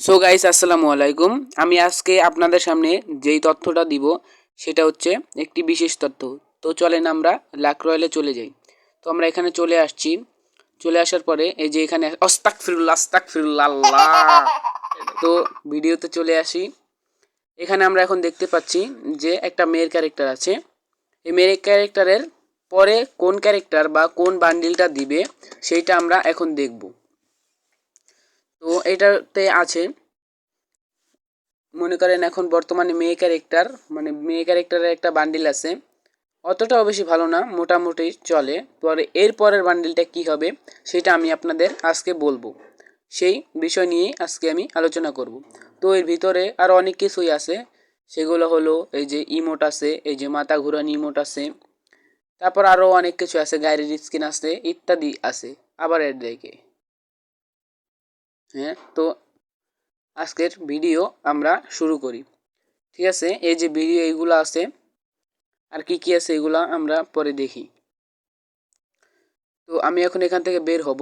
So guys আসসালামু আলাইকুম। আমি আজকে আপনাদের সামনে যেই তথ্যটা দিব সেটা হচ্ছে একটি বিশেষ তথ্য। তো চলেন আমরা লাক রয়্যালে চলে যাই। তো আমরা এখানে চলে আসছি। চলে আসার পরে এই যে এখানে আস্তাগফিরুল্লাহ আল্লাহ। তো ভিডিওতে চলে আসি। এখানে আমরা এখন দেখতে পাচ্ছি যে একটা মেয়ের ক্যারেক্টার আছে। এই মেয়ের ক্যারেক্টারের পরে কোন ক্যারেক্টার বা কোন বান্ডিলটা দিবে সেইটা আমরা এখন দেখব। তো এটাতে আছে মনে করেন এখন বর্তমানে মেয়ে ক্যারেক্টারের একটা বান্ডিল আছে, অতটাও বেশি ভালো না, মোটামুটি চলে। পরে এর পরের বান্ডিলটা কি হবে সেটা আমি আপনাদের আজকে বলবো। সেই বিষয় নিয়ে আজকে আমি আলোচনা করব। তো এর ভিতরে আরও অনেক কিছুই আছে, সেগুলো হলো এই যে ইমোট আছে, এই যে মাথা ঘুরানি ইমোট আছে, তারপর আরও অনেক কিছু আছে, গাড়ির স্কিন আছে, ইত্যাদি আছে আবার এর দিকে। হ্যাঁ, তো আজকের ভিডিও আমরা শুরু করি। ঠিক আছে, এই যে ভিডিও এইগুলো আছে, আর কি কি আছে এগুলা আমরা পরে দেখি। তো আমি এখন এখান থেকে বের হব।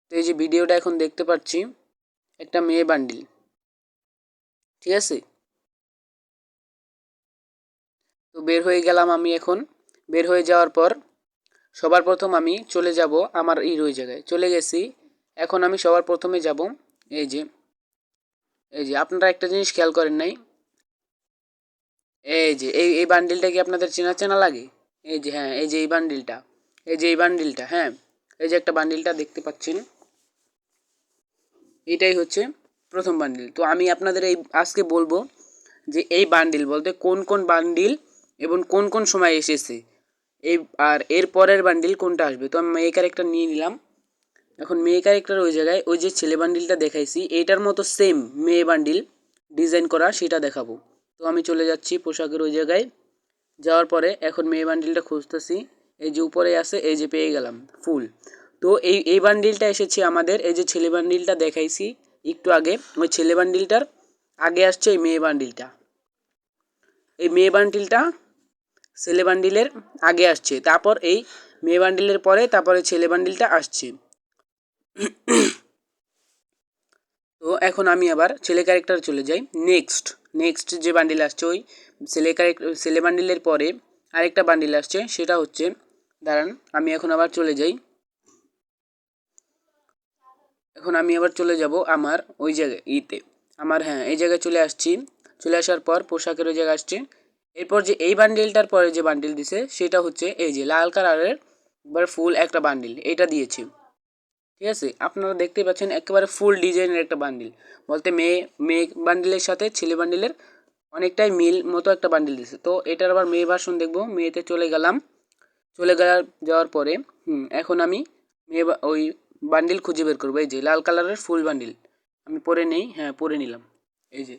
তো এই যে ভিডিওটা এখন দেখতে পাচ্ছি একটা মেয়ে বান্ডিল। ঠিক আছে, তো বের হয়ে গেলাম আমি এখন। বের হয়ে যাওয়ার পর সবার প্রথম আমি চলে যাব আমার ওই জায়গায় চলে গেছি। এখন আমি সবার প্রথমে যাব এই যে আপনারা একটা জিনিস খেয়াল করেন নাই, এই যে এই বান্ডিলটা কি আপনাদের চেনা চেনা লাগে? এই যে হ্যাঁ, এই যে এই বান্ডিলটা, হ্যাঁ, এই যে একটা বান্ডিলটা দেখতে পাচ্ছেন, এটাই হচ্ছে প্রথম বান্ডিল। তো আমি আপনাদের এই আজকে বলবো যে এই বান্ডিল বলতে কোন কোন বান্ডিল এবং কোন কোন সময় এসেছে, এই আর এর পরের বান্ডিল কোনটা আসবে। তো আমি মেয়ে ক্যারেক্টার নিয়ে নিলাম। এখন মেয়ে ক্যারেক্টার ওই জায়গায় ওই যে ছেলে বান্ডিলটা দেখাইছি এইটার মতো সেম মেয়ে বান্ডিল ডিজাইন করা সেটা দেখাবো। তো আমি চলে যাচ্ছি পোশাকের ওই জায়গায়। যাওয়ার পরে এখন মেয়ে বান্ডিলটা খুঁজতেছি, এই যে উপরে আছে, এই যে পেয়ে গেলাম ফুল। তো এই বান্ডিলটা এসেছে আমাদের, এই যে ছেলে বান্ডিলটা দেখাইছি একটু আগে, ওই ছেলে বান্ডিলটার আগে আসছে এই মেয়ে বান্ডিলটা। এই মেয়ে বান্ডিলটা ছেলে বান্ডিলের আগে আসছে, তারপর এই মেয়ে বান্ডিলের পরে তারপরে ছেলে বান্ডিলটা আসছে। তো এখন আমি আবার ছেলে ক্যারেক্টার চলে যাই। নেক্সট যে বান্ডিল আসছে ওই ছেলে বান্ডিলের পরে আরেকটা বান্ডিল আসছে, সেটা হচ্ছে, দাঁড়ান আমি এখন আবার চলে যাই। এখন আমি আবার চলে যাব আমার ওই জায়গায় আমার, হ্যাঁ, এই জায়গায় চলে আসছি। চলে আসার পর পোশাকের ওই জায়গায় আসছে। এরপর যে এই বান্ডিলটার পরে যে বান্ডিল দিছে সেটা হচ্ছে এই যে লাল কালারের একবার ফুল একটা বান্ডিল, এটা দিয়েছি। ঠিক আছে, আপনারা দেখতে পাচ্ছেন একেবারে ফুল ডিজাইনের একটা বান্ডিল, বলতে মেয়ে বান্ডিলের সাথে ছেলে বান্ডিলের অনেকটাই মিল মতো একটা বান্ডিল দিছে। তো এটার আবার মেয়ে ভার্সন দেখবো। মেয়েতে চলে গেলাম। যাওয়ার পরে এখন আমি ওই বান্ডিল খুঁজে বের করবো। এই যে লাল কালারের ফুল বান্ডিল আমি পরে নেই, হ্যাঁ পরে নিলাম। এই যে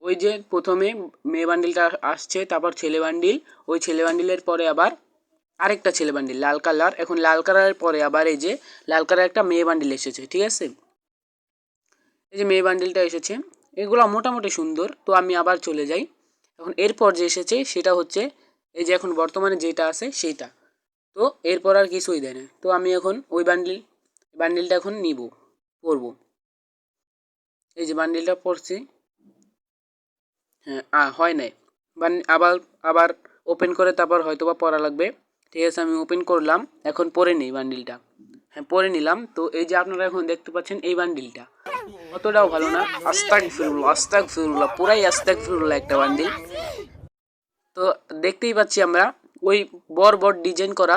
ওই যে প্রথমে মেয়ে বান্ডিলটা আসছে, তারপর ছেলে বান্ডিল, ওই ছেলে বান্ডিলের পরে আবার আরেকটা ছেলে বান্ডিল লাল কালার, এখন লাল কালারের পরে আবার এই যে লাল কালার একটা মেয়ে বান্ডিল এসেছে। ঠিক আছে, এই যে মেয়ে বান্ডিলটা এসেছে, এগুলো মোটামুটি সুন্দর। তো আমি আবার চলে যাই। এখন এরপর যে এসেছে সেটা হচ্ছে এই যে এখন বর্তমানে যেটা আছে সেইটা। তো এরপর আর কিছুই দেয় না। তো আমি এখন ওই বান্ডিলটা এখন নিব, পরবো। এই যে বান্ডিলটা পরছি, হ্যাঁ হয় নাই, আবার আবার ওপেন করে তারপর হয়তো বা পরা লাগবে। ঠিক আছে, আমি ওপেন করলাম, এখন পরে নিই বান্ডিলটা। হ্যাঁ পরে নিলাম। তো এই যে আপনারা এখন দেখতে পাচ্ছেন এই বান্ডিলটা অতটাও ভালো না, আস্তাগফিরুল্লাহ পুরাই আস্তাগফিরুল্লাহ একটা বান্ডিল। তো দেখতেই পাচ্ছি আমরা ওই বড় ডিজাইন করা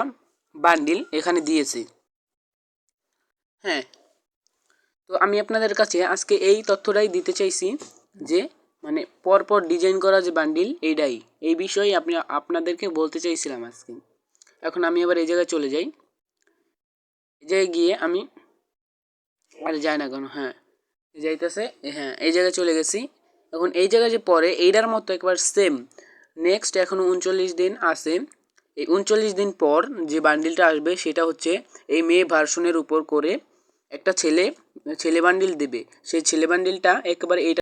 বান্ডিল এখানে দিয়েছি। হ্যাঁ, তো আমি আপনাদের কাছে আজকে এই তথ্যটাই দিতে চাইছি যে মানে পরপর ডিজাইন করা যে বান্ডিল এইটাই, এই বিষয়ে আপনাদেরকে বলতে চাইছিলাম আজকে। এখন আমি আবার এই জায়গায় চলে যাই। এই জায়গায় গিয়ে আমি আরে যাই না কেন, হ্যাঁ যাইতেছে, হ্যাঁ এই জায়গায় চলে গেছি। এখন এই জায়গায় যে পরে এইটার মতো একবার সেম নেক্সট এখনও 39 দিন আছে। এই 39 দিন পর যে বান্ডিলটা আসবে সেটা হচ্ছে এই মেয়ে ভার্সনের উপর করে একটা ছেলে বান্ডিল দেবে। সেই ছেলে বান্ডিলটা একেবারে এইটা